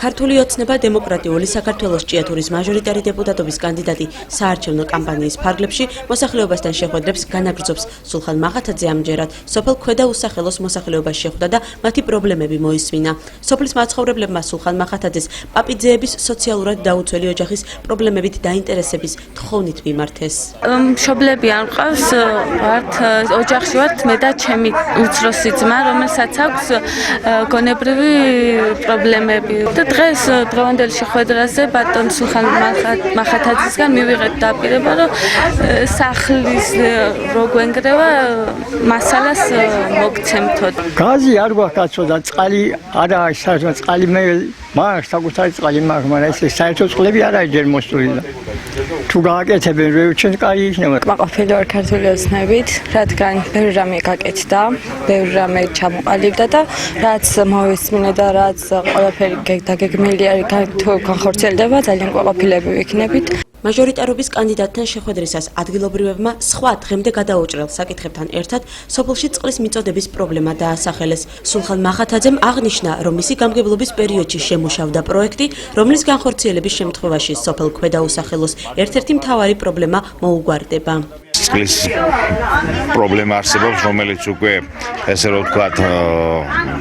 ქართული ოცნება დემოკრატიული საქართველოს ჭიათურის მაჟორიტარი დეპუტატობის კანდიდატი საარჩევნო კამპანიის ფარგლებში მოსახლეობასთან შეხვედრებს განაგრძობს. სულხან მახათაძე ამჯერად სოფელ ქვედა უსახელოს მოსახლეობას შეხვდა და მათი პრობლემები მოისმინა. სოფლის მაცხოვრებლებმა სულხან მახათაძეს პაპიძეების სოციალურად დაუცველი ოჯახის პრობლემებით დაინტერესების თხოვნით მიმართეს. მშობლები არ მყავს, ვართ ოჯახში ვართ მე და ჩემი უცროსი ძმა, რომელსაც აქვს გონებრივი პრობლემები. და დღეს დღევანდელი შეხვედრაზე ბატონ სულხან მახათაძისგან მივიღეთ დაპირება, რომ სახლის რო გვენგრევა მასალას მოგცემთოდ. გაზი არ გვაქვს და წყალი არა საერთოდ წყალი მე მაქვს საკუთარი წყალი მაქვს, მაგრამ ეს საერთოდ წყლები არ არის ჯერ მოსული და თუ გააკეთებენ რევჩენ კაი იქნება. კმაყოფილი ვარ ქართული ოცნებით, რადგან ბევრი რამე გაკეთდა, ბევრი რამე ჩამოყალიბდა და რაც მოვისმინე და რაც ყველაფერი დაგეგმილი არის თუ განხორციელდება, ძალიან კმაყოფილები ვიქნებით. მაჟორიტარობის კანდიდატთან შეხვედრისას ადგილობრივებმა სხვა დღემდე გადაუჭრელ საკითხებთან ერთად სოფელში წყლის მიწოდების პრობლემა დაასახელეს. სულხან მახათაძემ აღნიშნა, რომ მისი გამგებლობის პერიოდში შემუშავდა პროექტი, რომლის განხორციელების შემთხვევაში სოფელ ქვედაუსახელოს ერთ-ერთი მთავარი პრობლემა მოუგვარდება. წყლის პრობლემა არსებობს, რომელიც უკვე ესე რომ ვთქვათ,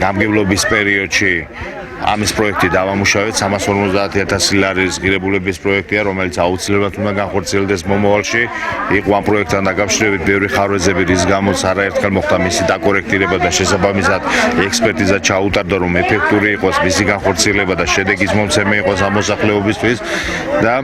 გამგებლობის პერიოდში ამის პროექტი დავამუშავეთ 350,000 ლარის ღირებულების პროექტია, რომელიც აუცილებლად უნდა განხორციელდეს მომავალში. იყო ამ პროექტთან დაკავშირებით ბევრი ხარვეზები, რის გამოც არაერთხელ მოხდა მისი დაკორექტირება და შესაბამისად ექსპერტიზა ჩაუტარდა, რომ ეფექტური იყოს მისი განხორციელება და შედეგის მომცემი იყოს ამ მოსახლეობისთვის და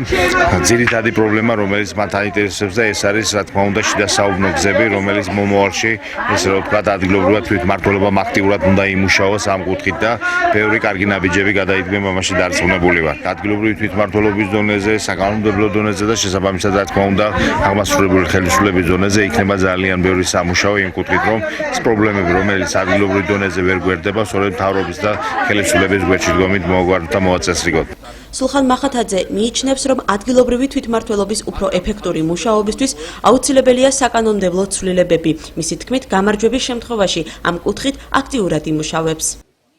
ძირითადი პრობლემა, რომელიც მათ აინტერესებს და ეს არის, რა თქმა უნდა, შიდა საუბნო გზები, რომელიც მომავალში, ესე რომ ვთქვათ, ადგილობრივად თვითმმართველობამ აქტიურად უნდა იმუშაოს ამ კუთხით და ბევრი კარგი ნაბიჯები გადაიდგება მასში დარწმუნებული ვარ. ადგილობრივი თვითმმართველობის დონეზე, საკანონმდებლო დონეზე და შესაბამისად, რა თქმა უნდა, აღმასრულებელი ხელისუფლების დონეზე იქნება ძალიან ბევრი სამუშაო იმ კუთხით, რომ ეს პრობლემები, რომელიც ადგილობრივ დონეზე ვერ გვერდება, სწორედ მთავრობის და ხელისუფლების გვერდში დგომით მოაგვარდოთ და მოაწესრიგოთ. სულხან მახათაძე მიიჩნევს, რომ ადგილობრივი თვითმმართველობის უფრო ეფექტური მუშაობისთვის აუცილებელია საკანონმდებლო ცვლილებები. მისი თქმით, გამარჯვების შემთხვევაში ამ კუთხით აქტიურად იმუშავებს.